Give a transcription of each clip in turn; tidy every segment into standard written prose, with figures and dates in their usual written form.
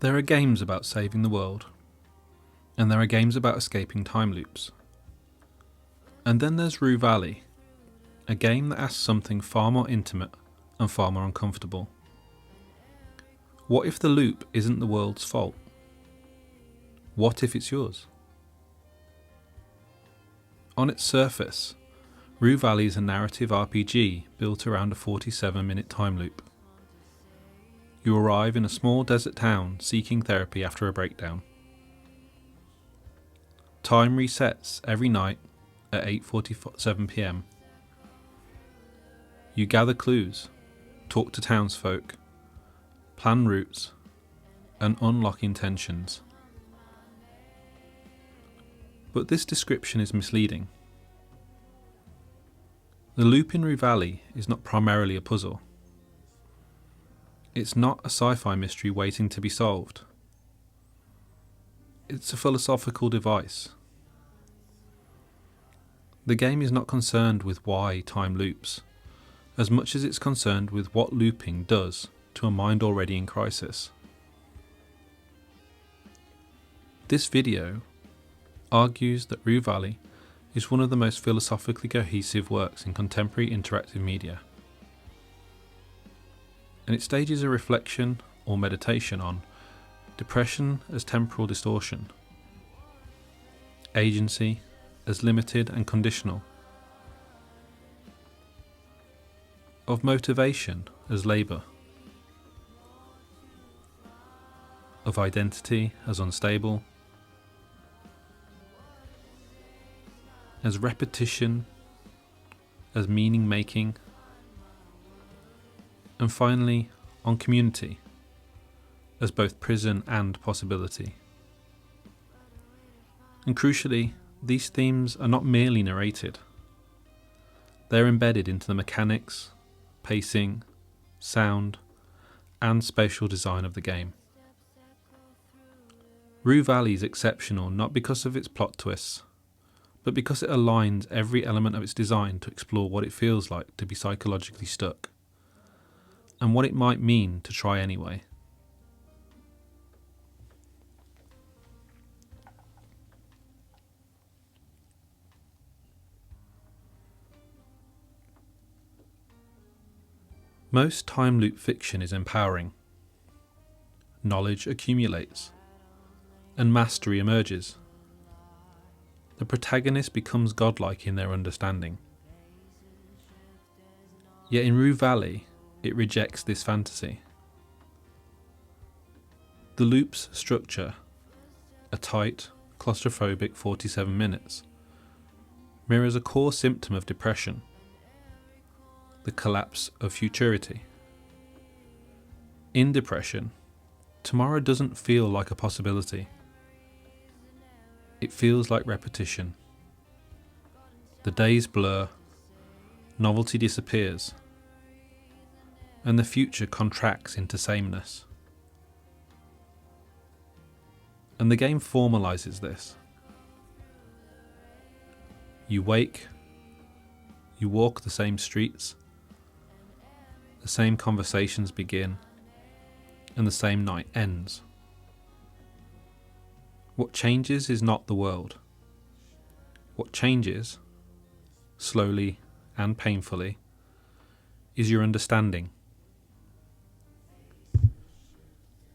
There are games about saving the world, and there are games about escaping time loops. And then there's Rue Valley, a game that asks something far more intimate and far more uncomfortable. What if the loop isn't the world's fault? What if it's yours? On its surface, Rue Valley is a narrative RPG built around a 47-minute time loop. You arrive in a small desert town seeking therapy after a breakdown. Time resets every night at 8:47 p.m. You gather clues, talk to townsfolk, plan routes, and unlock intentions. But this description is misleading. The loop in Rue Valley is not primarily a puzzle. It's not a sci-fi mystery waiting to be solved. It's a philosophical device. The game is not concerned with why time loops, as much as it's concerned with what looping does to a mind already in crisis. This video argues that Rue Valley is one of the most philosophically cohesive works in contemporary interactive media. And it stages a reflection or meditation on depression as temporal distortion, agency as limited and conditional, of motivation as labour, of identity as unstable, as repetition as meaning making, and finally on community as both prison and possibility. And crucially, these themes are not merely narrated. They're embedded into the mechanics, pacing, sound, and spatial design of the game. Rue Valley is exceptional not because of its plot twists, but because it aligns every element of its design to explore what it feels like to be psychologically stuck, and what it might mean to try anyway. Most time loop fiction is empowering. Knowledge accumulates, and mastery emerges. The protagonist becomes godlike in their understanding. Yet in Rue Valley, it rejects this fantasy. The loop's structure, a tight, claustrophobic 47 minutes, mirrors a core symptom of depression: the collapse of futurity. In depression, tomorrow doesn't feel like a possibility. It feels like repetition. The days blur, novelty disappears, and the future contracts into sameness. And the game formalizes this. You wake, you walk the same streets, the same conversations begin, and the same night ends. What changes is not the world. What changes, slowly and painfully, is your understanding.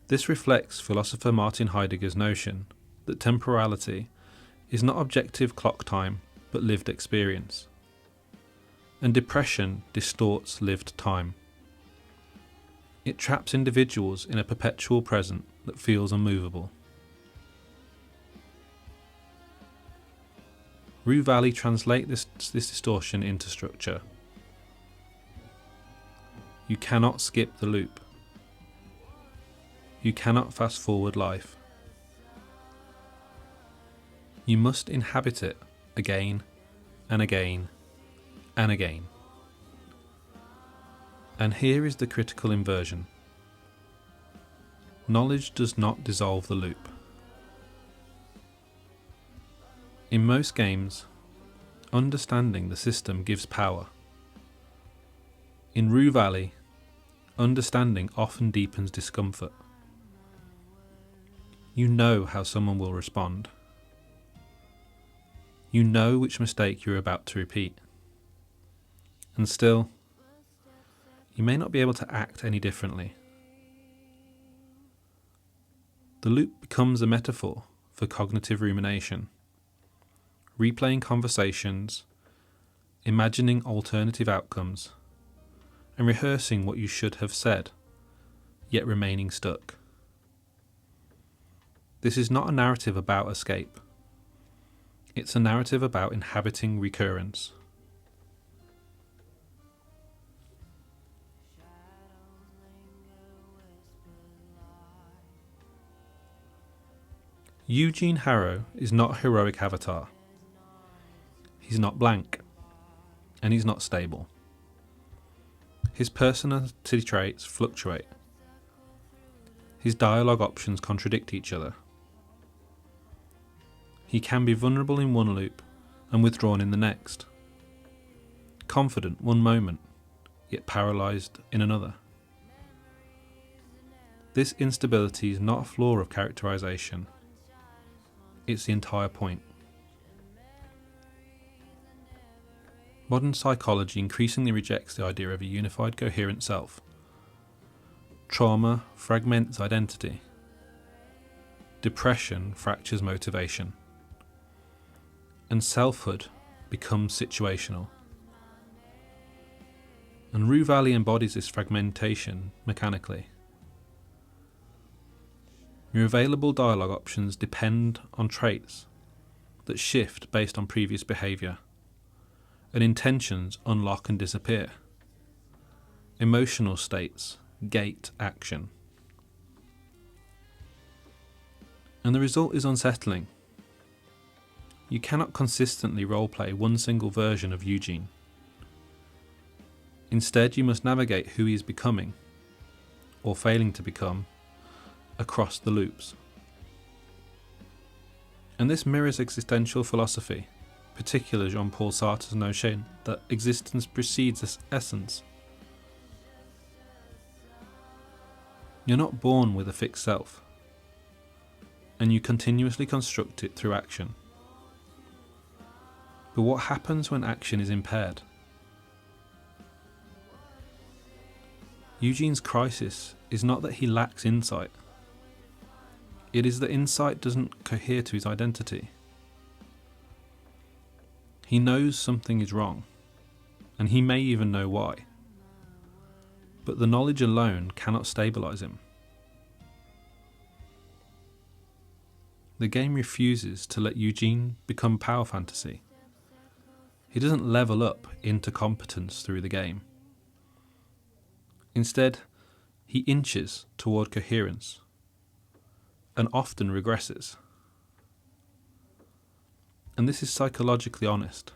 This reflects philosopher Martin Heidegger's notion that temporality is not objective clock time but lived experience, and depression distorts lived time. It traps individuals in a perpetual present that feels unmovable. Rue Valley translates this distortion into structure. You cannot skip the loop. You cannot fast forward life. You must inhabit it again and again and again. And here is the critical inversion. Knowledge does not dissolve the loop. In most games, understanding the system gives power. In Rue Valley, understanding often deepens discomfort. You know how someone will respond. You know which mistake you're about to repeat. And still, you may not be able to act any differently. The loop becomes a metaphor for cognitive rumination, replaying conversations, imagining alternative outcomes, and rehearsing what you should have said, yet remaining stuck. This is not a narrative about escape. It's a narrative about inhabiting recurrence. Eugene Harrow is not a heroic avatar. He's not blank, and he's not stable. His personality traits fluctuate. His dialogue options contradict each other. He can be vulnerable in one loop and withdrawn in the next. Confident one moment, yet paralysed in another. This instability is not a flaw of characterisation. It's the entire point. Modern psychology increasingly rejects the idea of a unified, coherent self. Trauma fragments identity. Depression fractures motivation. And selfhood becomes situational. And Rue Valley embodies this fragmentation mechanically. Your available dialogue options depend on traits that shift based on previous behaviour, and intentions unlock and disappear. Emotional states gate action. And the result is unsettling. You cannot consistently roleplay one single version of Eugene. Instead, you must navigate who he is becoming, or failing to become, across the loops. And this mirrors existential philosophy, particularly Jean-Paul Sartre's notion that existence precedes essence. You're not born with a fixed self, and you continuously construct it through action. But what happens when action is impaired? Eugene's crisis is not that he lacks insight. It is that insight doesn't cohere to his identity. He knows something is wrong, and he may even know why. But the knowledge alone cannot stabilise him. The game refuses to let Eugene become power fantasy. He doesn't level up into competence through the game. Instead, he inches toward coherence, and often regresses. And this is psychologically honest,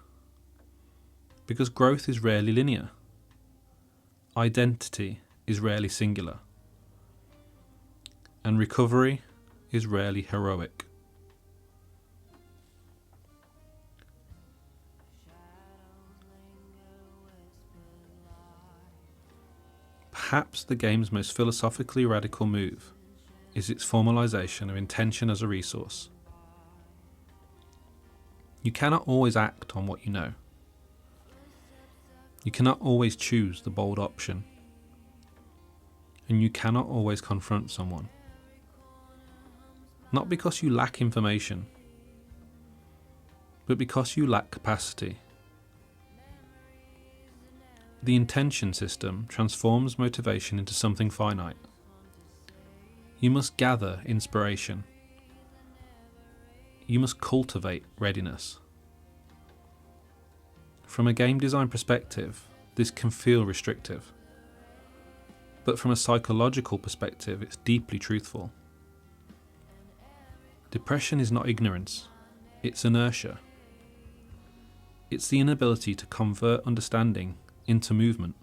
because growth is rarely linear. Identity is rarely singular, and recovery is rarely heroic. Perhaps the game's most philosophically radical move is its formalization of intention as a resource. You cannot always act on what you know. You cannot always choose the bold option. And you cannot always confront someone. Not because you lack information, but because you lack capacity. The intention system transforms motivation into something finite. You must gather inspiration. You must cultivate readiness. From a game design perspective, this can feel restrictive. But from a psychological perspective, it's deeply truthful. Depression is not ignorance, it's inertia. It's the inability to convert understanding into movement.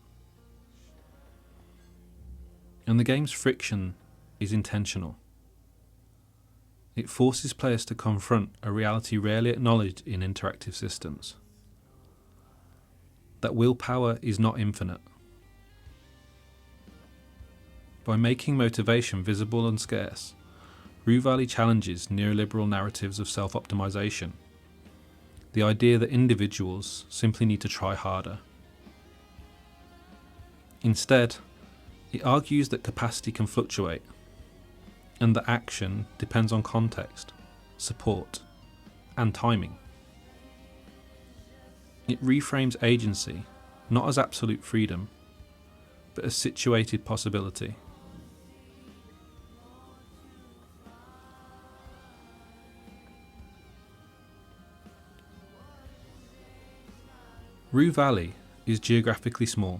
And the game's friction is intentional. It forces players to confront a reality rarely acknowledged in interactive systems. That willpower is not infinite. By making motivation visible and scarce, Rue Valley challenges neoliberal narratives of self-optimization, the idea that individuals simply need to try harder. Instead, it argues that capacity can fluctuate, and that action depends on context, support, and timing. It reframes agency not as absolute freedom, but as situated possibility. Rue Valley is geographically small.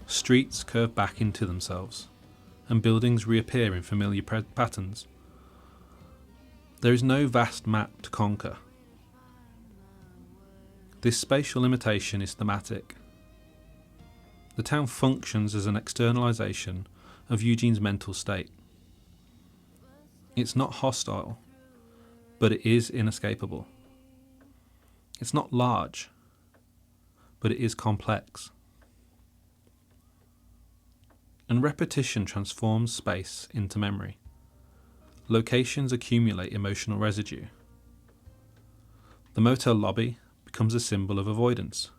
Streets curve back into themselves, and buildings reappear in familiar patterns. There is no vast map to conquer. This spatial limitation is thematic. The town functions as an externalization of Eugene's mental state. It's not hostile, but it is inescapable. It's not large, but it is complex. And repetition transforms space into memory. Locations accumulate emotional residue. The motel lobby becomes a symbol of avoidance.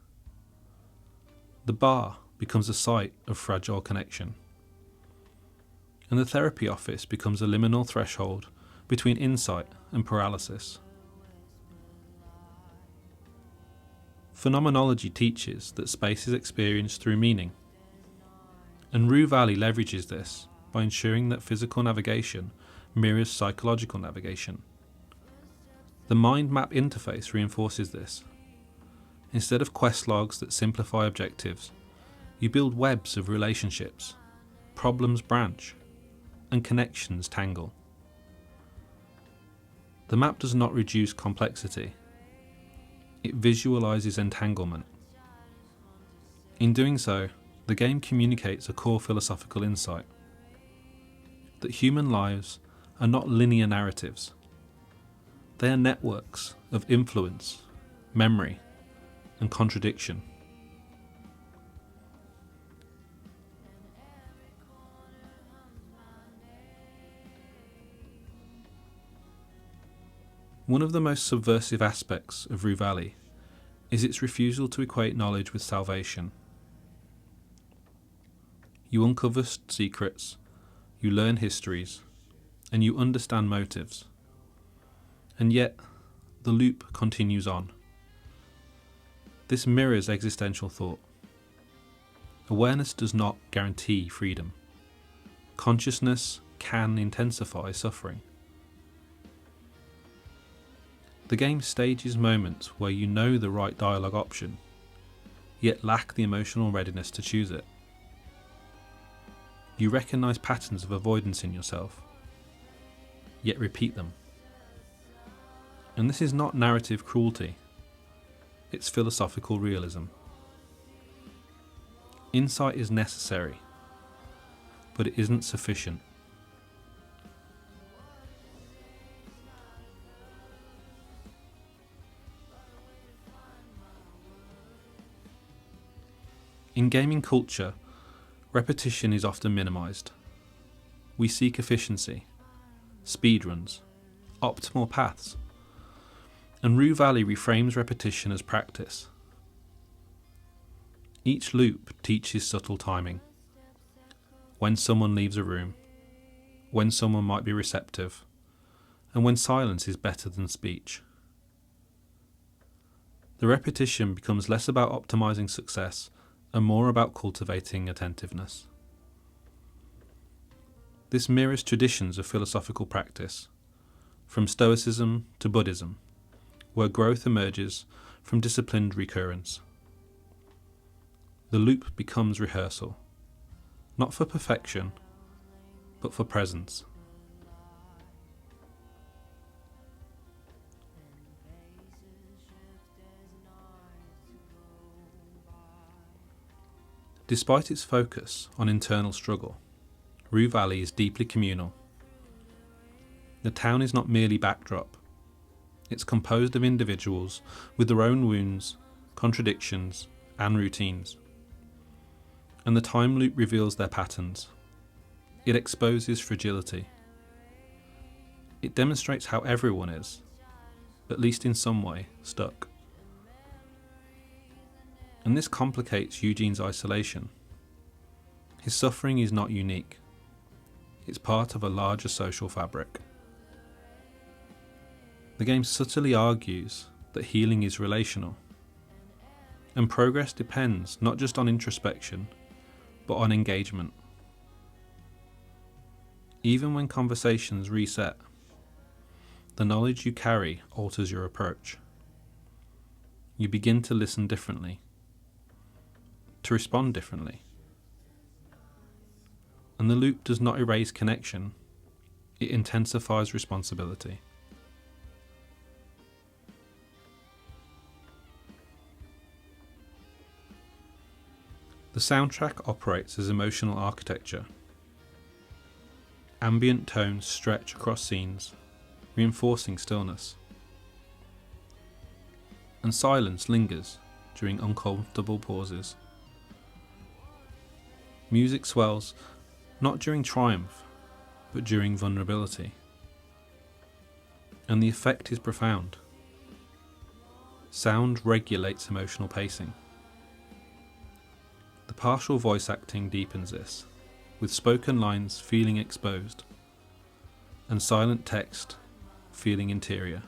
The bar becomes a site of fragile connection. And the therapy office becomes a liminal threshold between insight and paralysis. Phenomenology teaches that space is experienced through meaning, and Rue Valley leverages this by ensuring that physical navigation mirrors psychological navigation. The mind map interface reinforces this. Instead of quest logs that simplify objectives, you build webs of relationships, problems branch, and connections tangle. The map does not reduce complexity. It visualizes entanglement. In doing so, the game communicates a core philosophical insight: that human lives are not linear narratives. They are networks of influence, memory, and contradiction. One of the most subversive aspects of Rue Valley is its refusal to equate knowledge with salvation. You uncover secrets, you learn histories, and you understand motives. And yet, the loop continues on. This mirrors existential thought. Awareness does not guarantee freedom. Consciousness can intensify suffering. The game stages moments where you know the right dialogue option, yet lack the emotional readiness to choose it. You recognise patterns of avoidance in yourself, yet repeat them. And this is not narrative cruelty, it's philosophical realism. Insight is necessary, but it isn't sufficient. In gaming culture, repetition is often minimised. We seek efficiency, speedruns, optimal paths, and Rue Valley reframes repetition as practice. Each loop teaches subtle timing. When someone leaves a room, when someone might be receptive, and when silence is better than speech. The repetition becomes less about optimising success and more about cultivating attentiveness. This mirrors traditions of philosophical practice, from Stoicism to Buddhism, where growth emerges from disciplined recurrence. The loop becomes rehearsal, not for perfection, but for presence. Despite its focus on internal struggle, Rue Valley is deeply communal. The town is not merely backdrop. It's composed of individuals with their own wounds, contradictions, and routines. And the time loop reveals their patterns. It exposes fragility. It demonstrates how everyone is, at least in some way, stuck. And this complicates Eugene's isolation. His suffering is not unique. It's part of a larger social fabric. The game subtly argues that healing is relational, and progress depends not just on introspection, but on engagement. Even when conversations reset, the knowledge you carry alters your approach. You begin to listen differently, to respond differently. And the loop does not erase connection, it intensifies responsibility. The soundtrack operates as emotional architecture. Ambient tones stretch across scenes, reinforcing stillness. And silence lingers during uncomfortable pauses. Music swells not during triumph, but during vulnerability. And the effect is profound. Sound regulates emotional pacing. The partial voice acting deepens this, with spoken lines feeling exposed, and silent text feeling interior.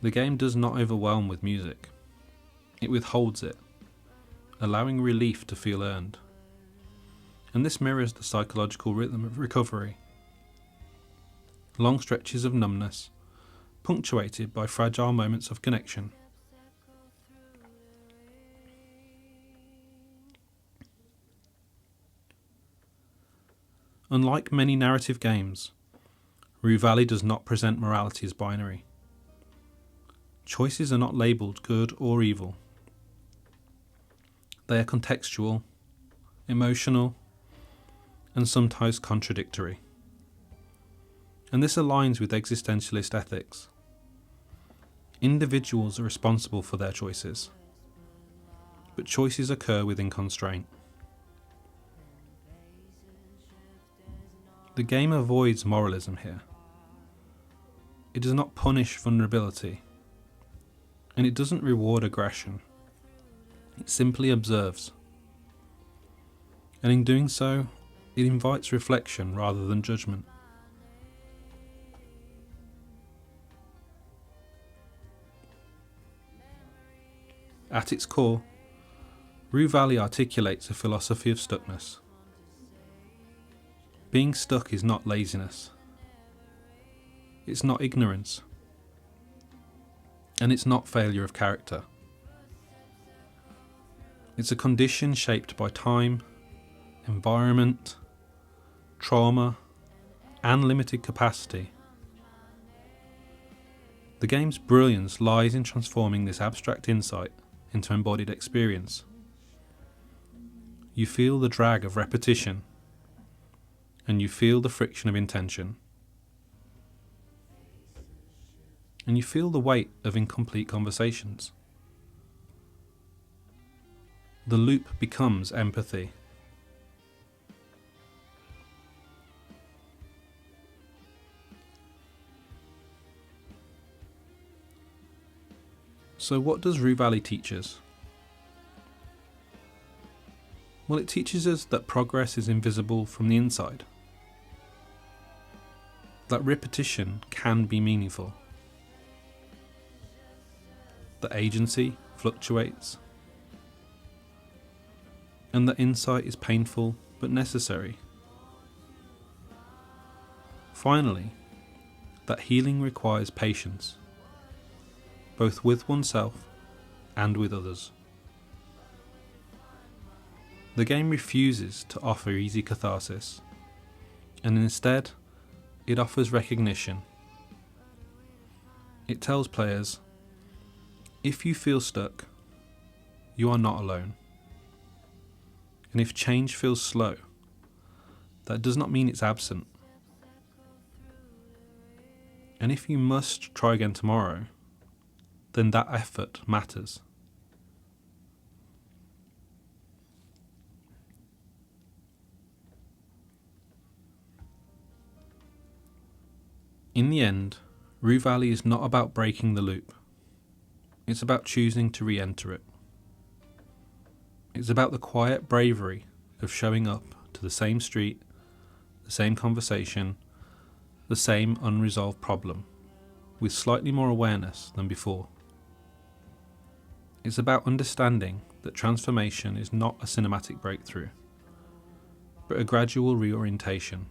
The game does not overwhelm with music. It withholds it, allowing relief to feel earned. And this mirrors the psychological rhythm of recovery. Long stretches of numbness, punctuated by fragile moments of connection. Unlike many narrative games, Rue Valley does not present morality as binary. Choices are not labelled good or evil. They are contextual, emotional, and sometimes contradictory. And this aligns with existentialist ethics. Individuals are responsible for their choices, but choices occur within constraint. The game avoids moralism here. It does not punish vulnerability, and it doesn't reward aggression. It simply observes. And in doing so, it invites reflection rather than judgment. At its core, Rue Valley articulates a philosophy of stuckness. Being stuck is not laziness. It's not ignorance. And it's not failure of character. It's a condition shaped by time, environment, trauma, and limited capacity. The game's brilliance lies in transforming this abstract insight into embodied experience. You feel the drag of repetition, and you feel the friction of intention. And you feel the weight of incomplete conversations. The loop becomes empathy. So what does Rue Valley teach us? Well, it teaches us that progress is invisible from the inside. That repetition can be meaningful. That agency fluctuates. And that insight is painful but necessary. Finally, that healing requires patience, both with oneself and with others. The game refuses to offer easy catharsis, and instead, it offers recognition. It tells players, if you feel stuck, you are not alone. And if change feels slow, that does not mean it's absent. And if you must try again tomorrow, then that effort matters. In the end, Rue Valley is not about breaking the loop. It's about choosing to re-enter it. It's about the quiet bravery of showing up to the same street, the same conversation, the same unresolved problem, with slightly more awareness than before. It's about understanding that transformation is not a cinematic breakthrough, but a gradual reorientation.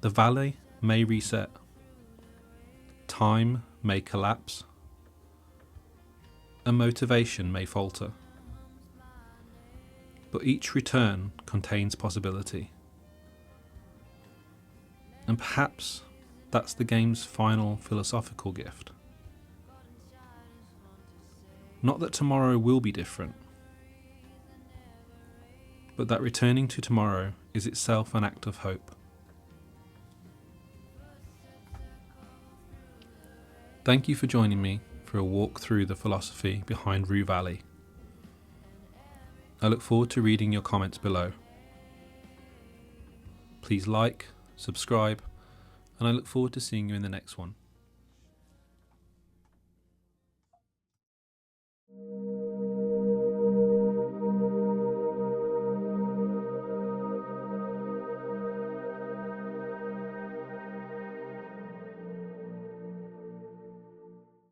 The valley may reset, time may collapse, and motivation may falter, but each return contains possibility. And perhaps that's the game's final philosophical gift. Not that tomorrow will be different, but that returning to tomorrow is itself an act of hope. Thank you for joining me for a walk through the philosophy behind Rue Valley. I look forward to reading your comments below. Please like, subscribe, and I look forward to seeing you in the next one.